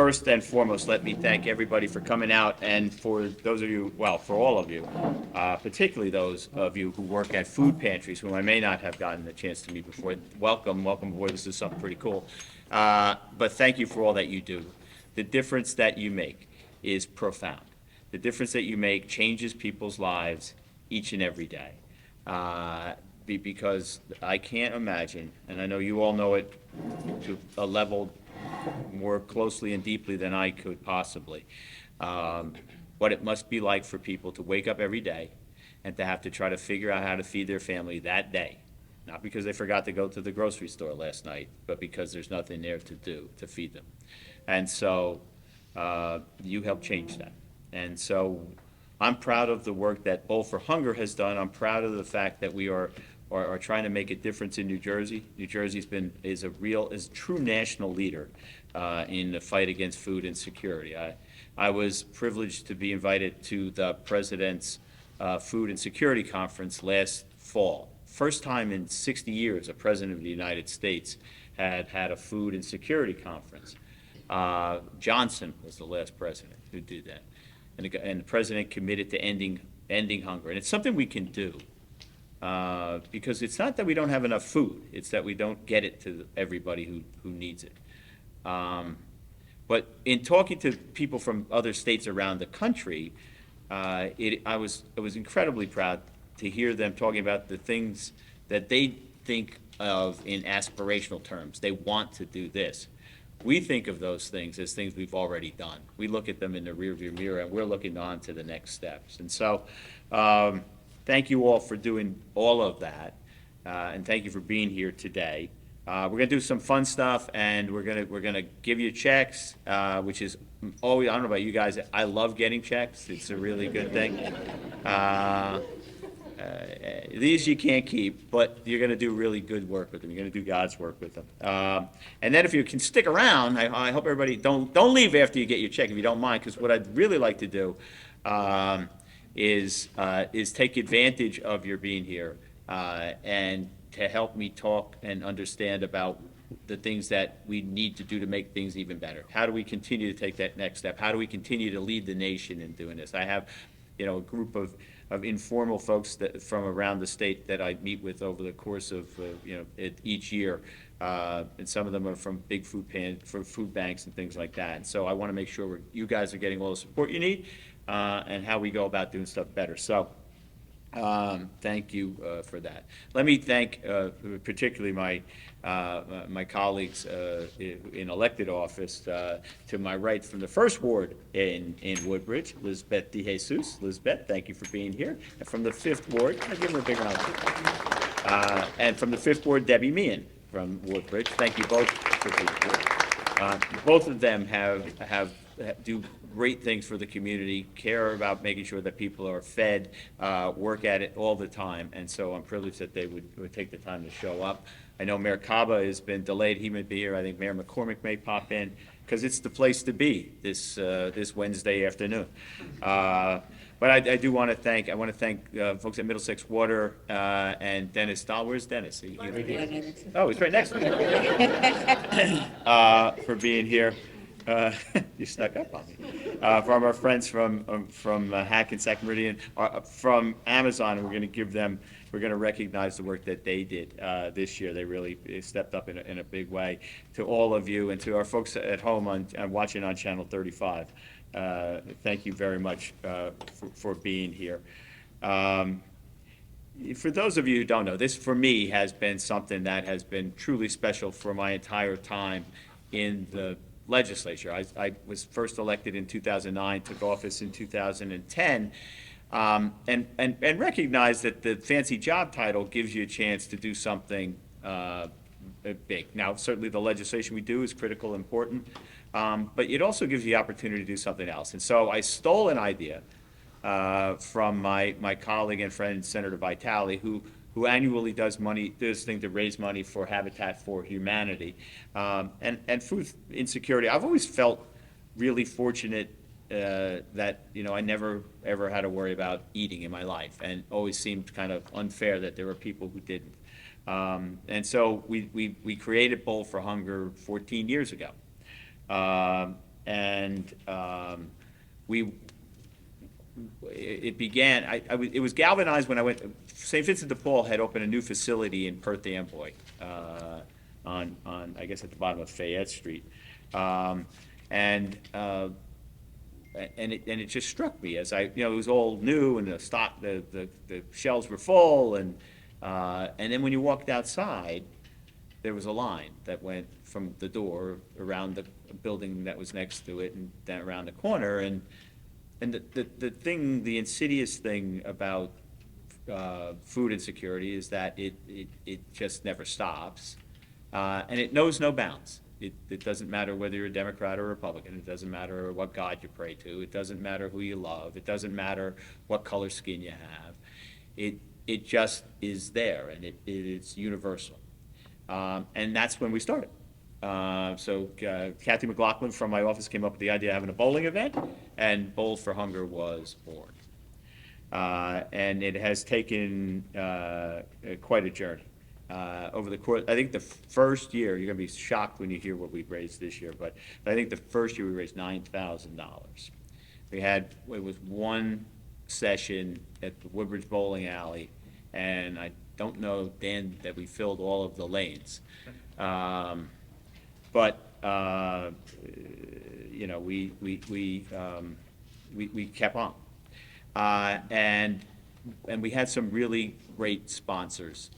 first and foremost, let me thank everybody for coming out, and for those of you, well, for all of you, particularly those of you who work at food pantries, whom I may not have gotten a chance to meet before. Welcome aboard. This is something pretty cool. But thank you for all that you do. The difference that you make is profound. The difference that you make changes people's lives each and every day. Because I can't imagine, and I know you all know it to a level more closely and deeply than I could possibly, what it must be like for people to wake up every day and to have to try to figure out how to feed their family that day. Not because they forgot to go to the grocery store last night, but because there's nothing there to do to feed them. And so you help change that. And so I'm proud of the work that Bowl for Hunger has done. I'm proud of the fact that we are trying to make a difference in New Jersey. New Jersey is a true national leader in the fight against food insecurity. I was privileged to be invited to the President's Food and Security Conference last fall. First time in 60 years a President of the United States had a food and security conference. Johnson was the last president who did that. And the president committed to ending hunger. And it's something we can do. Because it's not that we don't have enough food, it's that we don't get it to everybody who needs it. But in talking to people from other states around the country, I was incredibly proud to hear them talking about the things that they think of in aspirational terms. They want to do this. We think of those things as things we've already done. We look at them in the rearview mirror, and we're looking on to the next steps. And so, thank you all for doing all of that, and thank you for being here today. We're going to do some fun stuff, and we're gonna give you checks, which is always, I don't know about you guys, I love getting checks. It's a really good thing. These you can't keep, but you're going to do really good work with them. You're going to do God's work with them. And then if you can stick around, I hope everybody don't leave after you get your check if you don't mind, because what I'd really like to do is take advantage of your being here and to help me talk and understand about the things that we need to do to make things even better. How do we continue to take that next step? How do we continue to lead the nation in doing this? I have, a group of informal folks from around the state that I meet with over the course of, each year. And some of them are from big food banks and things like that. And so I want to make sure you guys are getting all the support you need and how we go about doing stuff better. So thank you for that. Let me thank particularly my colleagues in elected office. To my right from the first ward in Woodbridge, Lisbeth DeJesus. Lisbeth, thank you for being here. And from the fifth ward, I'll give her a big round of applause. And from the fifth ward, Debbie Meehan from Woodbridge. Thank you both for being here. Both of them do great things for the community, care about making sure that people are fed, work at it all the time, and so I'm privileged that they would take the time to show up. I know Mayor Caba has been delayed. He may be here. I think Mayor McCormick may pop in, because it's the place to be this Wednesday afternoon. But I do want to thank folks at Middlesex Water and Dennis Dahl. Where's Dennis? Oh, he's right next to me. For being here. You snuck up on me. From our friends from Hackensack Meridian, from Amazon, we're going to recognize the work that they did this year. They really stepped up in a big way. To all of you and to our folks at home watching on Channel 35, thank you very much for being here. For those of you who don't know, this for me has been something that has been truly special for my entire time in the legislature. I was first elected in 2009, took office in 2010, and recognized that the fancy job title gives you a chance to do something big. Now, certainly the legislation we do is critical, important, but it also gives you the opportunity to do something else. And so I stole an idea from my colleague and friend, Senator Vitale, who annually does thing to raise money for Habitat for Humanity. And food insecurity, I've always felt really fortunate that I never ever had to worry about eating in my life, and always seemed kind of unfair that there were people who didn't. And so we created Bowl for Hunger 14 years ago. And it began, it was galvanized when I went, St. Vincent de Paul had opened a new facility in Perth Amboy, on, I guess, at the bottom of Fayette Street. And it just struck me as it was all new, and the shelves were full, and then when you walked outside, there was a line that went from the door around the building that was next to it and then around the corner, and the insidious thing about food insecurity is that it just never stops, and it knows no bounds. It doesn't matter whether you're a Democrat or Republican. It doesn't matter what God you pray to. It doesn't matter who you love. It doesn't matter what color skin you have. It just is there, and it's universal. And that's when we started. So Kathy McLaughlin from my office came up with the idea of having a bowling event, and Bowls for Hunger was born. And it has taken quite a journey. Over the course, I think the first year, you're going to be shocked when you hear what we raised this year, but I think the first year we raised $9,000. It was one session at the Woodbridge Bowling Alley, and I don't know, Dan, that we filled all of the lanes. But we kept on. And we had some really great sponsors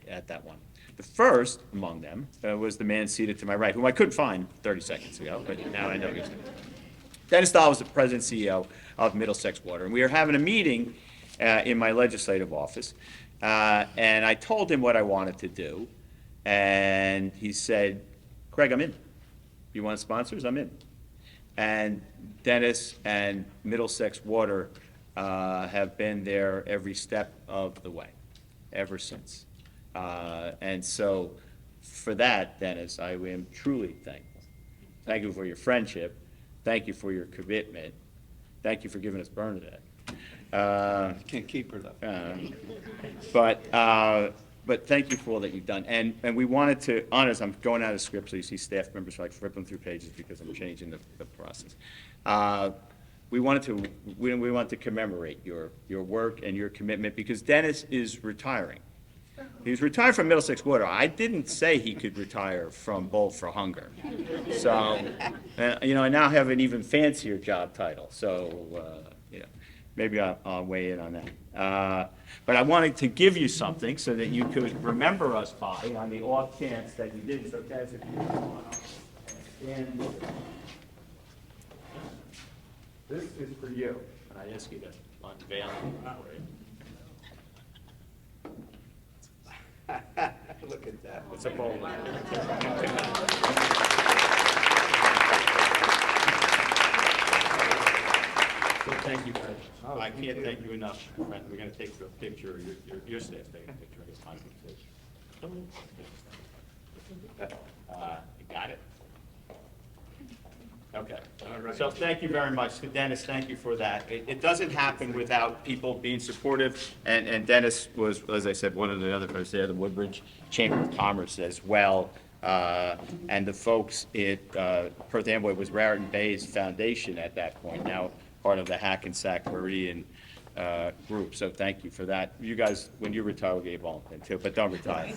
at that one. The first among them was the man seated to my right, whom I couldn't find 30 seconds ago, but now I know he's there. Dennis Dahl was the president and CEO of Middlesex Water, and we were having a meeting in my legislative office, and I told him what I wanted to do, and he said, "Craig, I'm in. You want sponsors? I'm in." And Dennis and Middlesex Water have been there every step of the way, ever since. And so for that, Dennis, I am truly thankful. Thank you for your friendship. Thank you for your commitment. Thank you for giving us Bernadette. Can't keep her though. But thank you for all that you've done. And we wanted to, honest, I'm going out of script, so you see staff members like flipping through pages because I'm changing the process. We wanted to commemorate your work and your commitment, because Dennis is retiring. He was retired from Middlesex Water. I didn't say he could retire from Bowl for Hunger. So, I now have an even fancier job title. So, maybe I'll weigh in on that. But I wanted to give you something so that you could remember us by, on the off chance that you didn't. So, Dennis, if you want to stand with it. This is for you. And I ask you to unveil it for you. Look at that. It's a bowl. So thank you, Fred. I can't thank you enough, my friend. We're going to take a picture. Your staff taking a picture. I guess I'm going to take. You got it? Okay. All right. So thank you very much. Dennis, thank you for that. It doesn't happen without people being supportive, and Dennis was, as I said, one of the other folks there, the Woodbridge Chamber of Commerce as well, and the folks at Perth Amboy was Raritan Bay's foundation at that point, now part of the Hackensack Meridian group, so thank you for that. You guys, when you retire, we'll get you volunteer too, but don't retire.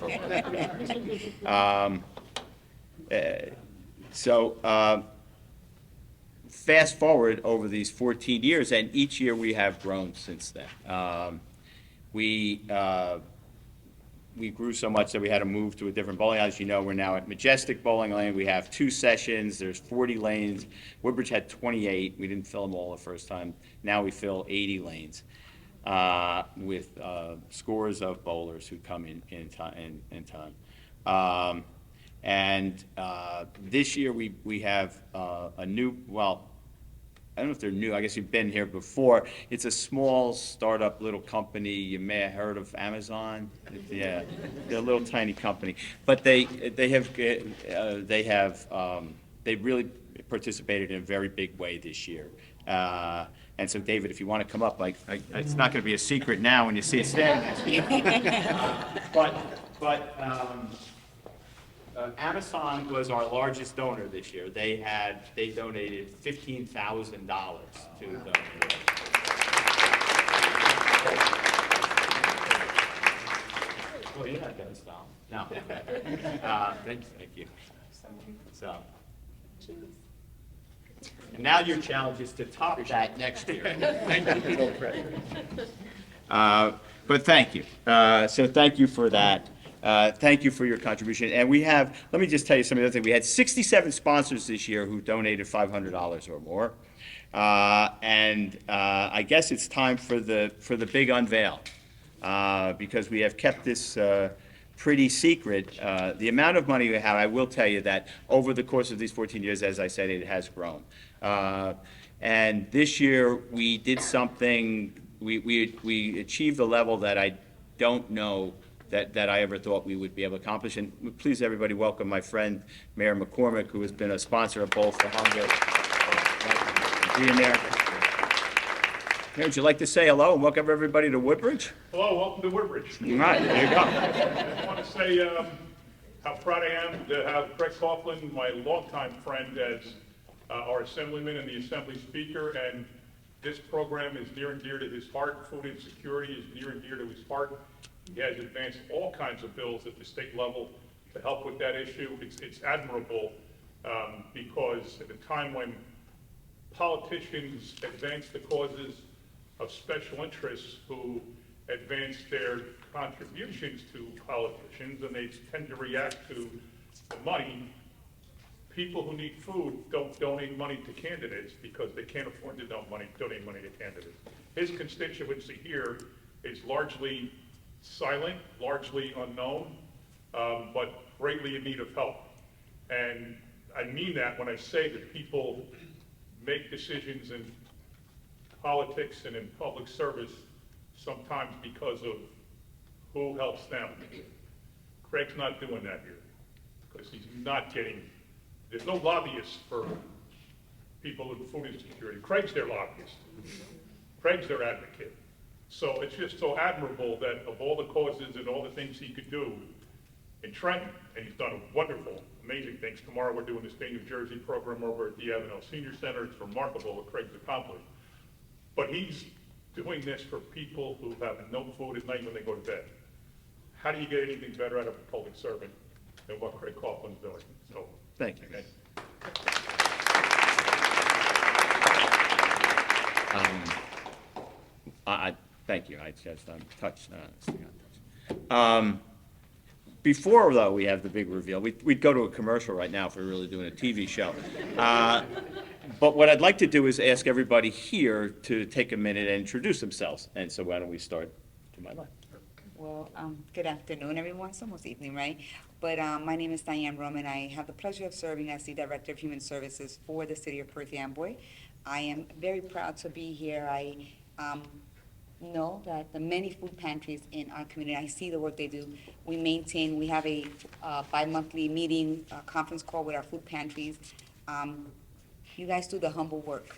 Fast forward over these 14 years, and each year we have grown since then. We grew so much that we had to move to a different bowling alley. As you know, we're now at Majestic Bowling Lane. We have 2 sessions. There's 40 lanes. Woodbridge had 28. We didn't fill them all the first time. Now we fill 80 lanes with scores of bowlers who come in time. And this year we have a new, well, I don't know if they're new, I guess you've been here before. It's a small startup little company. You may have heard of Amazon. Yeah, they're a little tiny company, but they really participated in a very big way this year. And so, David, if you want to come up, it's not going to be a secret now when you see it standing next to you. Amazon was our largest donor this year. They donated $15,000 to the. Oh, you're not done, Sal. No. Thank you. So. And now your challenge is to top that next year. Thank you. But thank you. So thank you for that. Thank you for your contribution. And we have, let me just tell you some of the other things. We had 67 sponsors this year who donated $500 or more. I guess it's time for the big unveil, because we have kept this pretty secret. The amount of money we have, I will tell you that over the course of these 14 years, as I said, it has grown. And this year, we did something, we achieved a level that I don't know that I ever thought we would be able to accomplish. And please, everybody, welcome my friend, Mayor McCormick, who has been a sponsor of both the Hunger. Being there. Mayor, would you like to say hello and welcome everybody to Woodbridge? Hello, welcome to Woodbridge. All right, there you go. I want to say how proud I am to have Craig Coughlin, my longtime friend, as our Assemblyman and the Assembly Speaker, and this program is near and dear to his heart. Food insecurity is near and dear to his heart. He has advanced all kinds of bills at the state level to help with that issue. It's admirable because at a time when politicians advance the causes of special interests who advance their contributions to politicians, and they tend to react to the money, people who need food don't donate money to candidates because they can't afford to donate money to candidates. His constituency here is largely silent, largely unknown, but greatly in need of help. And I mean that when I say that people make decisions in politics and in public service sometimes because of who helps them. Craig's not doing that here because he's not getting, there's no lobbyists for people with food insecurity. Craig's their lobbyist. Craig's their advocate. So it's just so admirable that of all the causes and all the things he could do in Trenton, and he's done wonderful, amazing things. Tomorrow we're doing the State New Jersey program over at the Avenel Senior Center. It's remarkable what Craig's accomplished. But he's doing this for people who have no food at night when they go to bed. How do you get anything better out of a public servant than what Craig Coughlin's doing? So Thank you. okay. Thank you. I just touched. Before, though, we have the big reveal. We'd go to a commercial right now if we were really doing a TV show. But what I'd like to do is ask everybody here to take a minute and introduce themselves. And so why don't we start to my left? Well, good afternoon, everyone. It's almost evening, right? But my name is Diane Roman. I have the pleasure of serving as the Director of Human Services for the City of Perth Amboy. I am very proud to be here. I know that the many food pantries in our community, I see the work they do. We have a bi-monthly meeting, conference call with our food pantries. You guys do the humble work.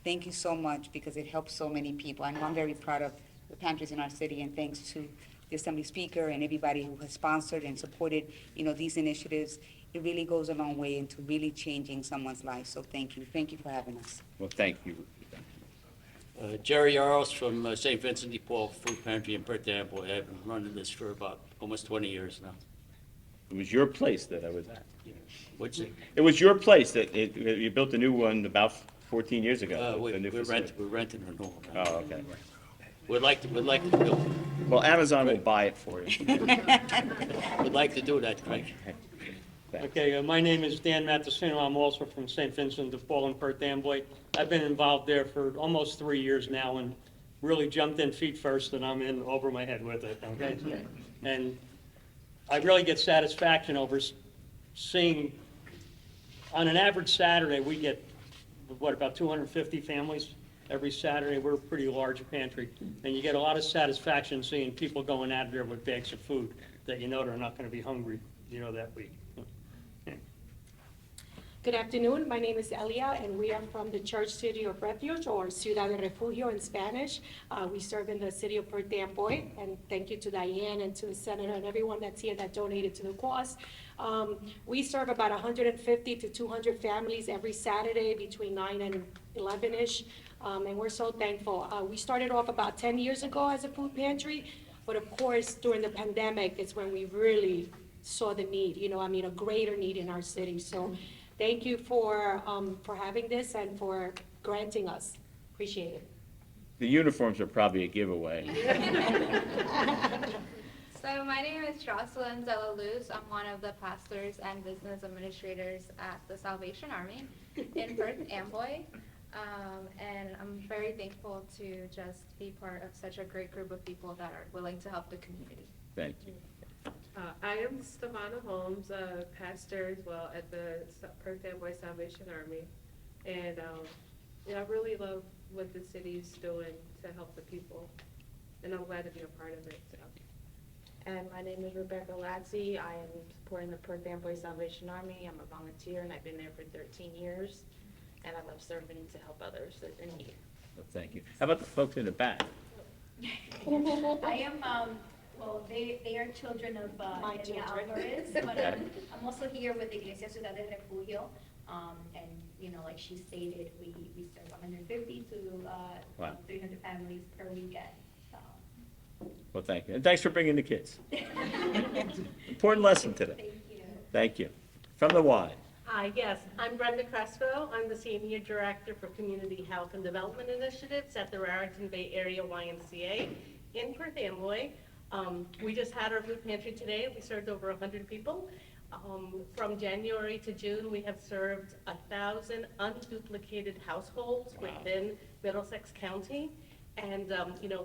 Thank you so much because it helps so many people. I know I'm very proud of the pantries in our city, and thanks to the Assembly Speaker and everybody who has sponsored and supported, these initiatives. It really goes a long way into really changing someone's life. So thank you. Thank you for having us. Well, thank you. Jerry Yaros from St. Vincent de Paul Food Pantry in Perth Amboy. I've been running this for about almost 20 years now. It was your place that I was at. What's it? It was your place that you built a new one about 14 years ago. We're the new facility. renting a new one. Oh, okay. We'd like to build. Well, Amazon will buy it for you. We'd like to do that, Craig. Okay, my name is Dan Mattesino. I'm also from St. Vincent de Paul in Perth Amboy. I've been involved there for almost 3 years now and really jumped in feet first, and I'm in over my head with it, okay? And I really get satisfaction over seeing, on an average Saturday, we get, about 250 families every Saturday. We're a pretty large pantry, and you get a lot of satisfaction seeing people going out there with bags of food that they're not going to be hungry, that week. Good afternoon. My name is Elia, and we are from the Church City of Refuge, or Ciudad de Refugio in Spanish. We serve in the city of Perth Amboy, and thank you to Diane and to the senator and everyone that's here that donated to the cause. We serve about 150 to 200 families every Saturday between 9 and 11-ish, and we're so thankful. We started off about 10 years ago as a food pantry, but of course, during the pandemic, it's when we really saw the need, a greater need in our city. So thank you for having this and for granting us. Appreciate it. The uniforms are probably a giveaway. So my name is Jocelyn Dela Luz. I'm one of the pastors and business administrators at the Salvation Army in Perth Amboy. And I'm very thankful to just be part of such a great group of people that are willing to help the community. Thank you. I am Stefana Holmes, a pastor as well at the Perth Amboy Salvation Army. And I really love what the city's doing to help the people. And I'm glad to be a part of it. So. And my name is Rebecca Latzi. I am supporting the Perth Amboy Salvation Army. I'm a volunteer and I've been there for 13 years. And I love serving to help others that are in need. Well, thank you. How about the folks in the back? I am, well, they are children of My Elia children. Alvarez, but Okay. I'm also here with Iglesia Ciudad de Refugio. And, like she stated, we serve 150 to Wow. 300 families per weekend. Well, thank you. And thanks for bringing the kids. Important lesson today. Thank you. Thank you. From the Y. Hi, yes, I'm Brenda Crespo. I'm the Senior Director for Community Health and Development Initiatives at the Raritan Bay Area YMCA in Perth Amboy. We just had our food pantry today. We served over 100 people. From January to June, we have served 1,000 unduplicated households within Middlesex County. And,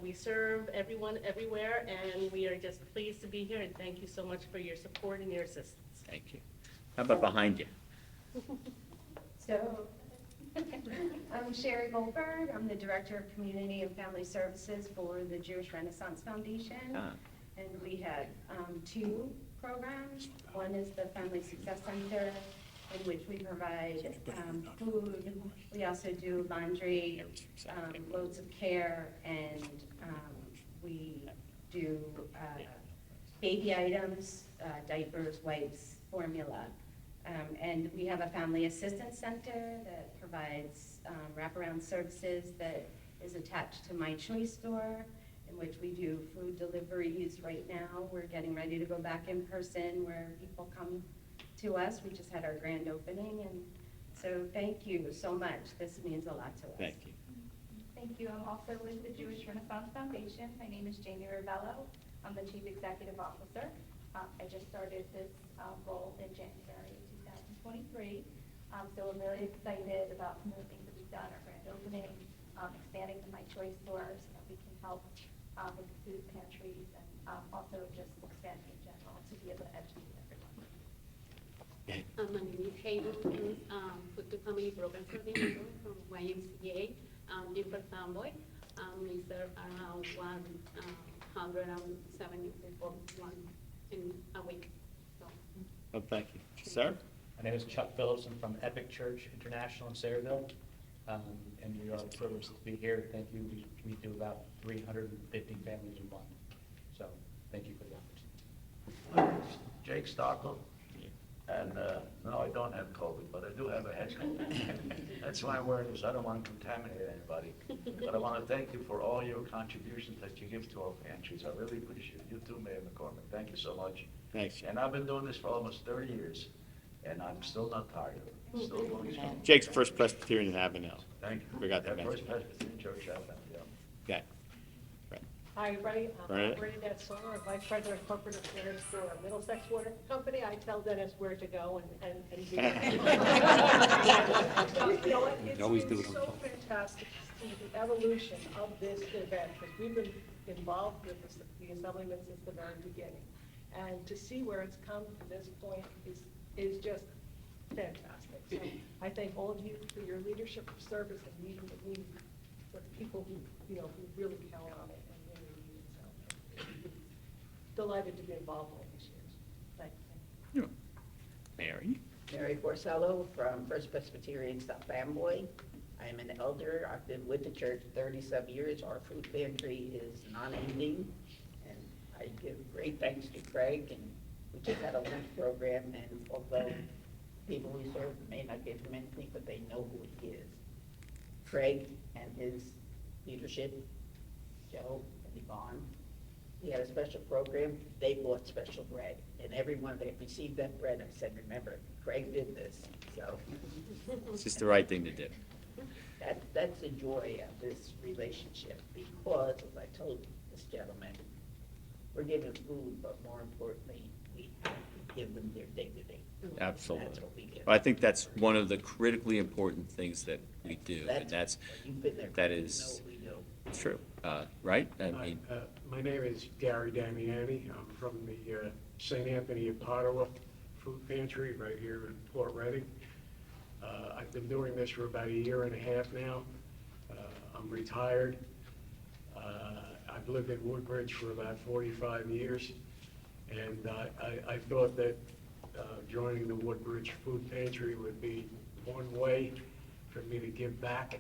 we serve everyone everywhere, and we are just pleased to be here, and thank you so much for your support and your assistance. Thank you. How about behind you? So, I'm Sherry Goldberg. I'm the Director of Community and Family Services for the Jewish Renaissance Foundation. Ah. And we have two programs. One is the Family Success Center, in which we provide food. We also do laundry, loads of care, and we do baby items, diapers, wipes, formula. And we have a family assistance center that provides wraparound services that is attached to My Choice store, in which we do food deliveries right now. We're getting ready to go back in person where people come to us. We just had our grand opening, and so thank you so much. This means a lot to us. Thank you. Thank you. I'm also with the Jewish Renaissance Foundation. My name is Jamie Ravello. I'm the Chief Executive Officer. I just started this role in January 2023. So I'm really excited about some of the things that we've done, our grand opening, expanding the My Choice stores so that we can help with the food pantries, and also just expanding in general to be able to educate everyone. My name is Hayden, Food to Family Program Coordinator from YMCA in Perth Amboy. We serve around 170 people in a week. So. Oh, thank you. Sir? My name is Chuck Phillips. I'm from Epic Church International in Sayreville, and we are privileged to be here. Thank you. We do about 350 families a month, so thank you for the opportunity. My name is Jake Stockel, and no, I don't have COVID, but I do have a head cold. That's why I'm wearing this. I don't want to contaminate anybody, but I want to thank you for all your contributions that you give to our pantries. I really appreciate it. You too, Mayor McCormick. Thank you so much. Thanks. And I've been doing this for almost 30 years, and I'm still not tired of it. Still going strong. Jake's First Presbyterian in Avenel. Thank you. Forgot to Yeah, mention. First Presbyterian Church, Avenel, yeah. Okay. Right. Hi, everybody. Right. I'm Bernadette Soler, Vice President of Corporate Affairs for Middlesex Water Company. I tell Dennis where to go and do that. It's Always do been it on so phone. fantastic to see the evolution of this event, because we've been involved with the Assemblyman since the very beginning. And to see where it's come to this point is just fantastic. So I thank all of you for your leadership of service and meeting the needs of people who who really count on it and really need it. So delighted to be involved in all these years. Thank you. Mary? Mary Porcello from First Presbyterian South Amboy. I am an elder. I've been with the church 37 years. Our food pantry is non-ending, and I give great thanks to Craig. And we just had a lunch program, and although people we serve may not give him anything, but they know who he is. Craig and his leadership, Joe and Yvonne, we had a special program. They bought special bread, and everyone that received that bread, I said, remember, Craig did this. So It's just the right thing to do. that's the joy of this relationship, because, as I told this gentleman, we're giving food, but more importantly, we have to give them their dignity. Absolutely. That's what we give. I think that's one of the critically important things that we do, and that's, You've been there. that You know is what we do. true, right? I mean, My name is Gary Damiani. I'm from the St. Anthony of Padua Food Pantry right here in Port Reading. I've been doing this for about a year and a half now. I'm retired. I've lived in Woodbridge for about 45 years, and I thought that joining the Woodbridge Food Pantry would be one way for me to give back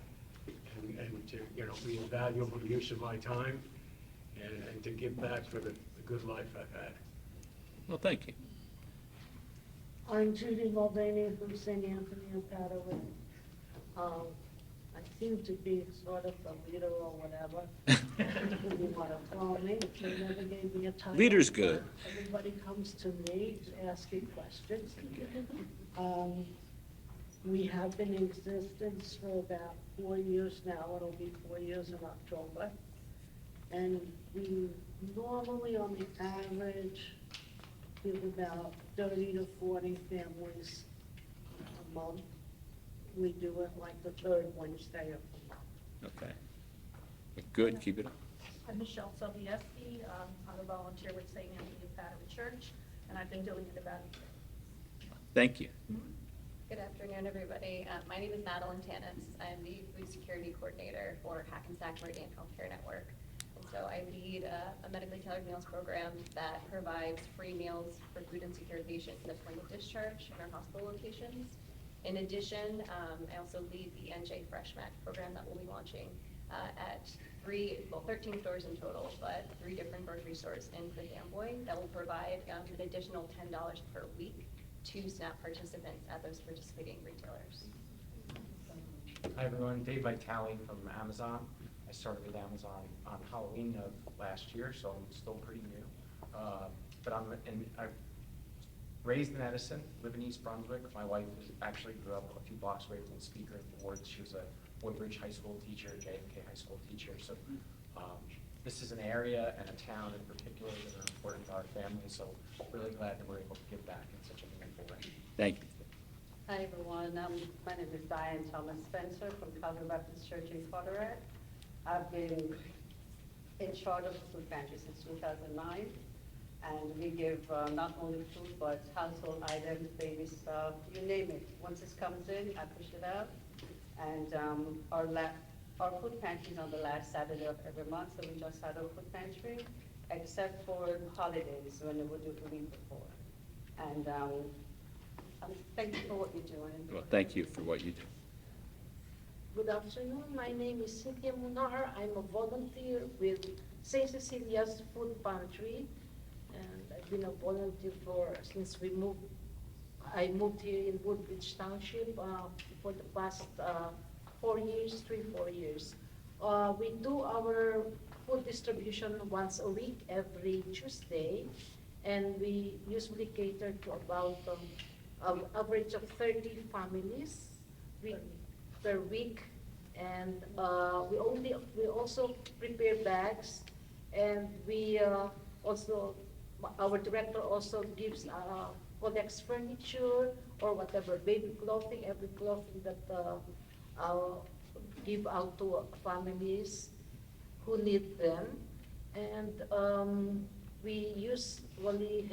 and to, be a valuable use of my time and to give back for the good life I've had. well, thank you. I'm Judy Mulvaney from St. Anthony of Padua. I seem to be sort of the leader or whatever. You want to call me, they never gave me a title. Leader's good. Everybody comes to me asking questions. We have been in existence for about 4 years now. It'll be 4 years in October. And we normally, on the average, give about 30 to 40 families a month. We do it like the third Wednesday of the month. Okay. Good, keep it up. I'm Michelle Sobieski. I'm a volunteer with St. Anthony of Padua Church, and I've been doing it about a year. Thank you. Good afternoon, everybody. My name is Madeline Tanis. I'm the food security coordinator for Hackensack Meridian Healthcare Network. And so I lead a medically tailored meals program that provides free meals for food insecure patients at point of discharge in our hospital locations. In addition, I also lead the NJ Fresh Mac program that we'll be launching at 13 stores in total, but 3 different grocery stores in Perth Amboy that will provide an additional $10 per week to SNAP participants at those participating retailers. Hi everyone, Dave Vitale from Amazon. I started with Amazon on Halloween of last year, so I'm still pretty new. But I raised in Edison, live in East Brunswick. My wife actually grew up a few blocks away from the Speaker of the Board. She was a Woodbridge High School teacher, JFK High School teacher. So this is an area and a town in particular that are important to our family. So really glad that we're able to give back in such a meaningful way. Thank you. Hi, everyone. My name is Diane Thomas Spencer from Calvary Baptist Church in Carteret. I've been in charge of the food pantry since 2009, and we give not only food, but household items, baby stuff, you name it. Once it comes in, I push it out. And our food pantry is on the last Saturday of every month, so we just had our food pantry, except for holidays when we would do the week before. And thank you for what you're doing. Well, thank you for what you do. Good afternoon. My name is Cynthia Munar. I'm a volunteer with St. Cecilia's Food Pantry, and I've been a volunteer since we moved. I moved here in Woodbridge Township for the past 4 years, 4 years. We do our food distribution once a week, every Tuesday, and we usually cater to about an average of 30 families per week. And we also prepare bags, and we also, our director also collects furniture or whatever, baby clothing, every clothing that I'll give out to families who need them. And we usually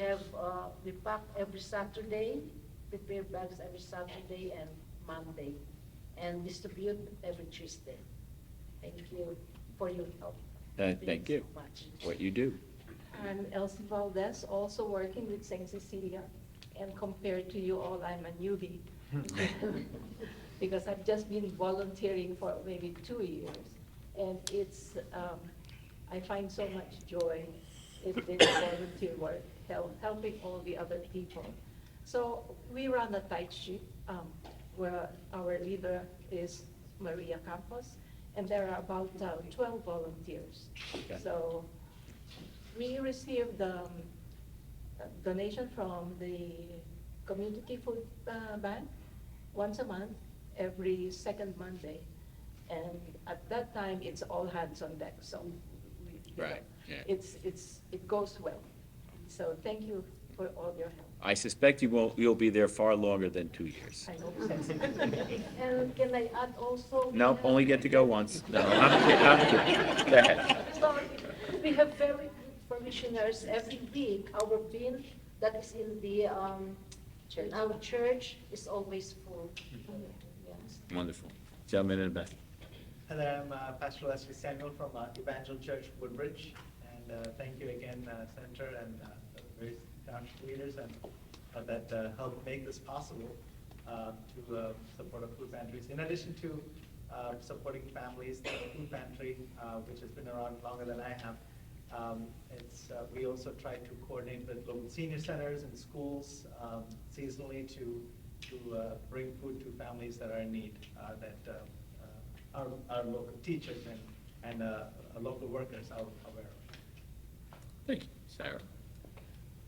we pack every Saturday, prepare bags every Saturday and Monday, and distribute every Tuesday. Thank you for your help. Thank you. So much. What you do. I'm Elsie Valdez, also working with St. Cecilia, and compared to you all, I'm a newbie. Because I've just been volunteering for maybe 2 years. And it's, I find so much joy in this volunteer work, helping all the other people. So we run a tight ship, where our leader is Maria Campos, and there are about 12 volunteers. Okay. So we received donation from the community food bank once a month, every second Monday. And at that time, it's all hands on deck, so you know, Right, yeah. it goes well. So thank you for all your help. I suspect you'll be there far longer than 2 years. I hope so. And can I add also? Nope, only get to go once. No, I'm kidding. Go ahead. Sorry. We have very good parishioners every week. Our bin that is in the, in our church is always full. Yes. Wonderful. Gentleman in the back. Hi there, I'm Pastor Leslie Samuel from Evangel Church, Woodbridge. And thank you again, Senator, and the various township leaders and that helped make this possible to support our food pantries. In addition to supporting families, the food pantry, which has been around longer than I have, we also try to coordinate with local senior centers and schools seasonally to bring food to families that are in need, that our local teachers and local workers are aware of. Thank you. Sarah.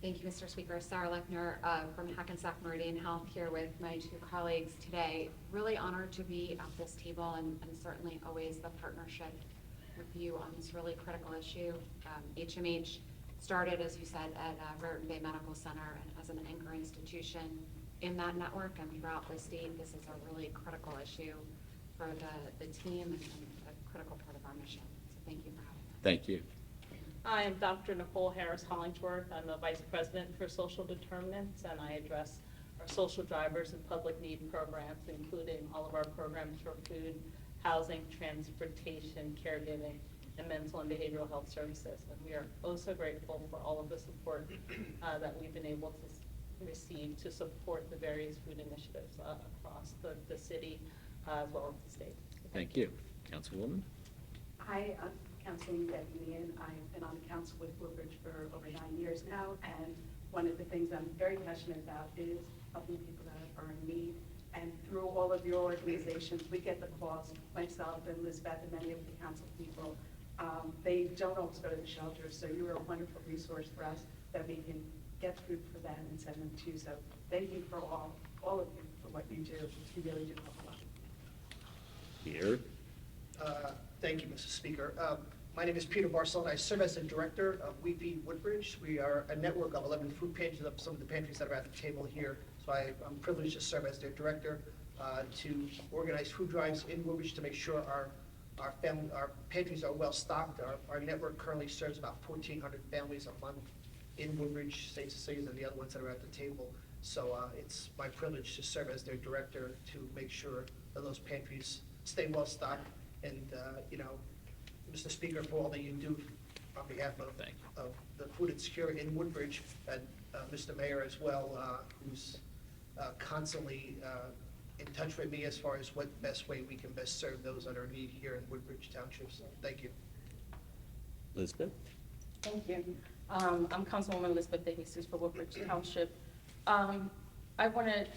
Thank you, Mr. Speaker. Sarah Lechner from Hackensack Meridian Health here with my 2 colleagues today. Really honored to be at this table and certainly always the partnership with you on this really critical issue. HMH started, as you said, at Raritan Bay Medical Center and as an anchor institution in that network and throughout the state. This is a really critical issue for the team and a critical part of our mission. So thank you for having us. Thank you. I am Dr. Nicole Harris Hollingsworth. I'm the Vice President for Social Determinants, and I address our social drivers and public need programs, including all of our programs for food, housing, transportation, caregiving, and mental and behavioral health services. And we are so grateful for all of the support that we've been able to receive to support the various food initiatives across the city as well as the state. Thank you. Councilwoman? Hi, I'm Councilman Debbie Meehan. I've been on the council with Woodbridge for over 9 years now, and one of the things I'm very passionate about is helping people that are in need. And through all of your organizations, we get the calls, myself and Lisbeth and many of the council people. They don't always go to the shelters, so you're a wonderful resource for us that we can get food for them and send them to. So thank you for all of you for what you do. You really do help a lot. Here. Thank you, Mr. Speaker. My name is Peter Barcelona. I serve as the director of We Feed Woodbridge. We are a network of 11 food pantries, of some of the pantries that are at the table here. So I'm privileged to serve as their director to organize food drives in Woodbridge to make sure our pantries are well stocked. Our network currently serves about 1,400 families a month in Woodbridge, St. Cecilia's, and the other ones that are at the table. So it's my privilege to serve as their director to make sure that those pantries stay well stocked. And, Mr. Speaker, for all that you do on behalf of the food insecurity in Woodbridge, and Mr. Mayor as well, who's constantly in touch with me as far as what best way we can best serve those that are in need here in Woodbridge Township. So thank you. Elizabeth? Thank you. I'm Councilwoman Elizabeth De Jesus for Woodbridge Township. I wanted,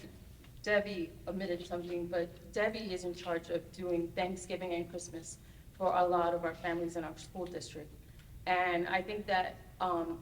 Debbie omitted something, but Debbie is in charge of doing Thanksgiving and Christmas for a lot of our families in our school district. And I think that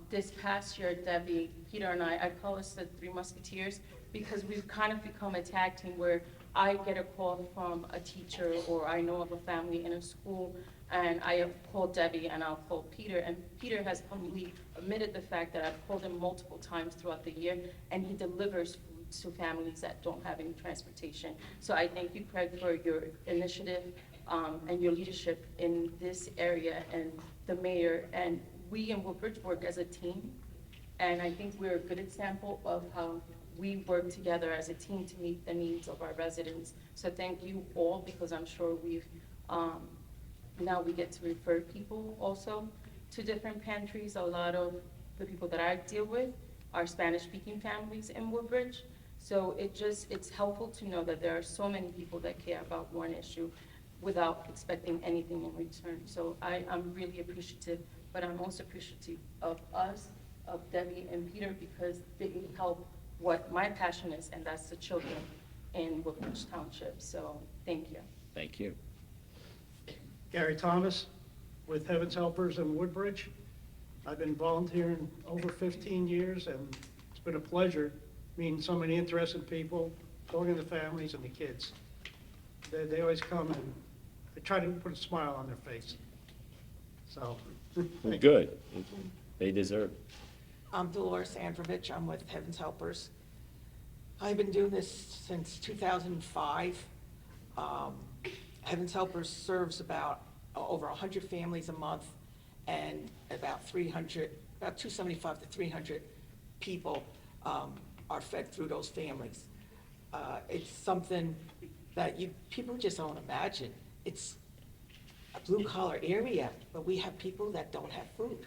this past year, Debbie, Peter, and I call us the Three Musketeers because we've kind of become a tag team where I get a call from a teacher or I know of a family in a school and I call Debbie and I'll call Peter. And Peter has humbly admitted the fact that I've called him multiple times throughout the year and he delivers food to families that don't have any transportation. So I thank you, Craig, for your initiative and your leadership in this area, and the mayor, and we in Woodbridge work as a team, and I think we're a good example of how we work together as a team to meet the needs of our residents. So thank you all, because I'm sure we've, now we get to refer people also to different pantries. A lot of the people that I deal with our Spanish-speaking families in Woodbridge. So it's helpful to know that there are so many people that care about one issue without expecting anything in return. So I'm really appreciative, but I'm also appreciative of us, of Debbie and Peter, because they help what my passion is, and that's the children in Woodbridge Township. So thank you. Thank you. Gary Thomas with Heaven's Helpers in Woodbridge. I've been volunteering over 15 years, and it's been a pleasure meeting so many interesting people, talking to the families and the kids. They always come and I try to put a smile on their face. So, Well, good. They deserve it. I'm Dolores Androvich. I'm with Heaven's Helpers. I've been doing this since 2005. Heaven's Helpers serves about over 100 families a month, and about 275 to 300 people are fed through those families. It's something that people just don't imagine. It's a blue-collar area, but we have people that don't have food.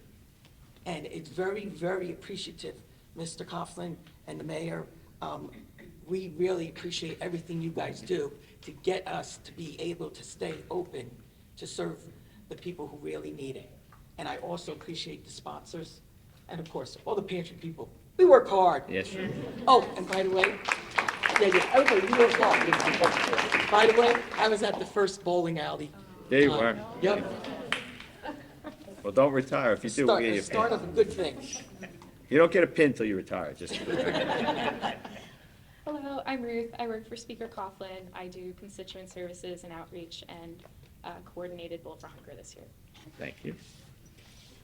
And it's very, very appreciative, Mr. Coughlin and the mayor. We really appreciate everything you guys do to get us to be able to stay open to serve the people who really need it. And I also appreciate the sponsors and, of course, all the pantry people. We work hard. Yes, sir. Oh, and by the way, everybody, we work hard. By the way, I was at the first bowling alley. There you are. Yep. Well, don't retire. If you do, we'll get you The a start pin. of a good thing. You don't get a pin till you retire, just. Hello, I'm Ruth. I work for Speaker Coughlin. I do constituent services and outreach and coordinated Bowl for Hunger this year. Thank you.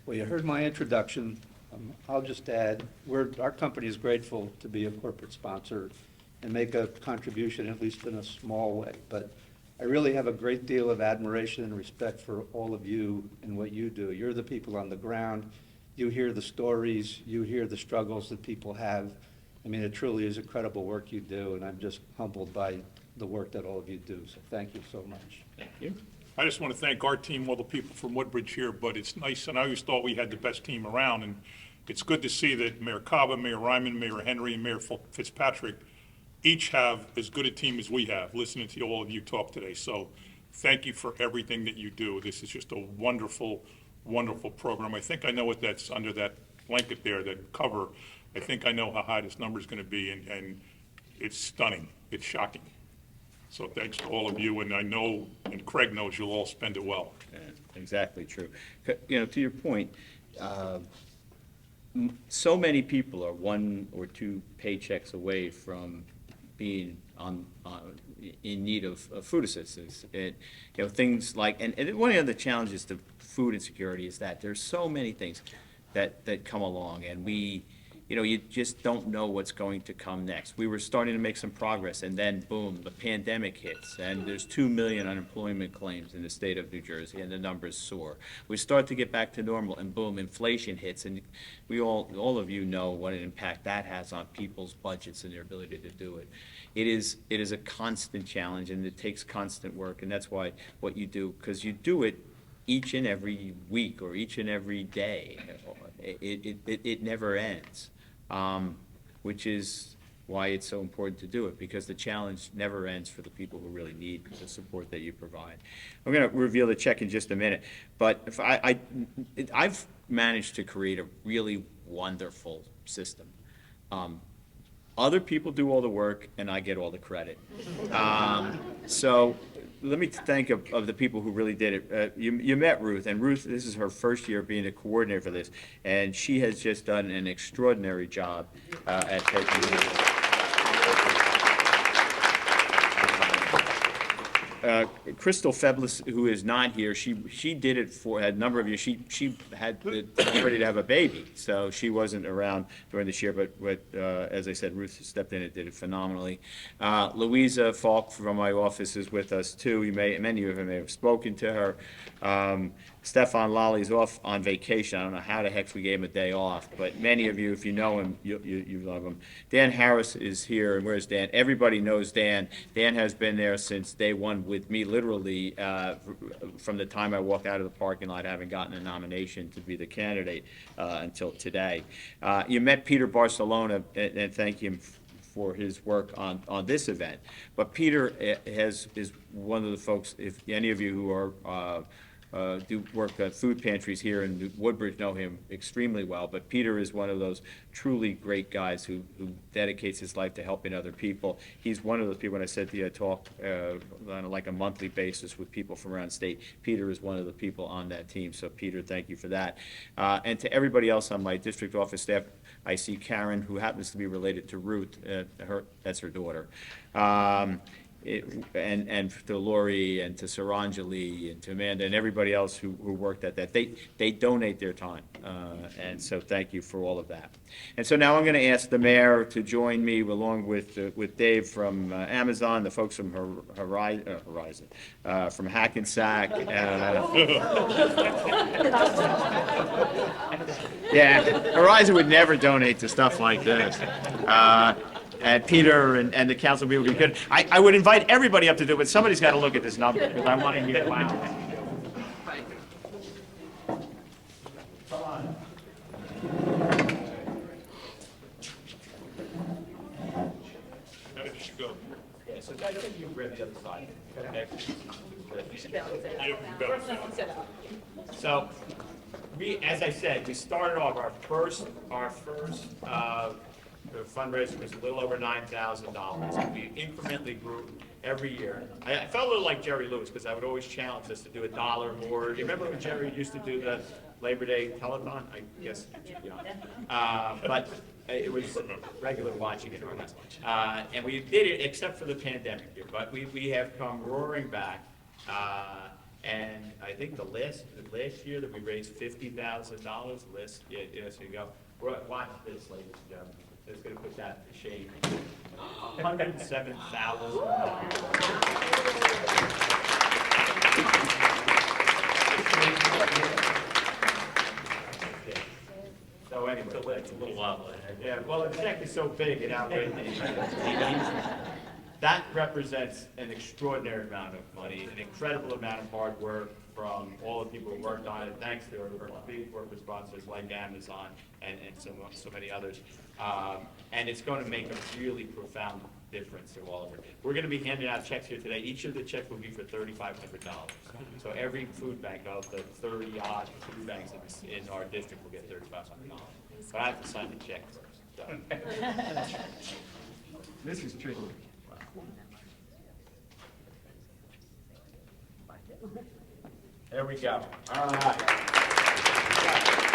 Well, you heard my introduction. I'll just add, our company is grateful to be a corporate sponsor and make a contribution, at least in a small way. But I really have a great deal of admiration and respect for all of you and what you do. You're the people on the ground. You hear the stories. You hear the struggles that people have. I mean, it truly is incredible work you do, and I'm just humbled by the work that all of you do. So thank you so much. Thank you. I just want to thank our team, all the people from Woodbridge here, but it's nice, and I always thought we had the best team around, and it's good to see that Mayor Cava, Mayor Ryman, Mayor Henry, and Mayor Fitzpatrick each have as good a team as we have, listening to all of you talk today. So thank you for everything that you do. This is just a wonderful, wonderful program. I think I know what that's under that blanket there, that cover. I think I know how high this number is going to be, and it's stunning. It's shocking. So thanks to all of you, and I know, and Craig knows, you'll all spend it well. Yeah, exactly true. You know, to your point, so many people are 1 or 2 paychecks away from being in need of food assistance. Things like, and one of the challenges to food insecurity is that there's so many things that come along, and you just don't know what's going to come next. We were starting to make some progress, and then boom, the pandemic hits, and there's 2 million unemployment claims in the state of New Jersey, and the numbers soar. We start to get back to normal, and boom, inflation hits, and all of you know what an impact that has on people's budgets and their ability to do it. It is a constant challenge, and it takes constant work, and that's why what you do, because you do it each and every week or each and every day. It never ends. Which is why it's so important to do it, because the challenge never ends for the people who really need the support that you provide. I'm going to reveal the check in just a minute, but if I've managed to create a really wonderful system. Other people do all the work, and I get all the credit. So let me thank of the people who really did it. You met Ruth, and Ruth, this is her first year being a coordinator for this, and she has just done an extraordinary job at taking it. Crystal Feblis, who is not here, she did it for a number of years. She had ready to have a baby, so she wasn't around during this year. But as I said, Ruth stepped in and did it phenomenally. Louisa Falk from my office is with us too. Many of you may have spoken to her. Stefan Lolly's off on vacation. I don't know how the heck we gave him a day off, but many of you, if you know him, you love him. Dan Harris is here, and where's Dan? Everybody knows Dan. Dan has been there since day one with me, literally, from the time I walked out of the parking lot, having gotten a nomination to be the candidate until today. You met Peter Barcelona, and thank him for his work on this event. But Peter is one of the folks, if any of you who are do work at food pantries here in Woodbridge know him extremely well, but Peter is one of those truly great guys who dedicates his life to helping other people. He's one of those people, when I said to you, I talk on like a monthly basis with people from around state. Peter is one of the people on that team, so Peter, thank you for that. And to everybody else on my district office staff, I see Karen, who happens to be related to Ruth, that's her daughter. And to Lori and to Saranjali and to Amanda and everybody else who worked at that. They donate their time, and so thank you for all of that. And so now I'm going to ask the mayor to join me along with Dave from Amazon, the folks from Horizon, from Hackensack. Yeah, Horizon would never donate to stuff like this. And Peter and the council people would be good. I would invite everybody up to do it, but somebody's got to look at this number, because I want to hear wow. How did you go? Yeah, so I think you grab the other side. So, as I said, we started off our first the fundraiser was a little over $9,000. We incrementally grew every year. I felt a little like Jerry Lewis, because I would always challenge us to do $1 more. Do you remember when Jerry used to do the Labor Day telethon? I guess you're too young. But it was regular watching it. And we did it except for the pandemic year. But we have come roaring back. And I think the last year that we raised $50,000, yes, you go. Watch this, ladies and gentlemen. It's going to put that to shame. $107,000. So anyway, it's a little while. Yeah, well, the check is so big, it outweighs the That represents an extraordinary amount of money, an incredible amount of hard work from all the people who worked on it, thanks to our big corporate sponsors like Amazon and so many others. And it's going to make a really profound difference to all of it. We're going to be handing out checks here today. Each of the checks will be for $3,500. So every food bank of the 30-odd food banks in our district will get $3,500. But I have to sign the check first. So. This is tricky. There we go. All right.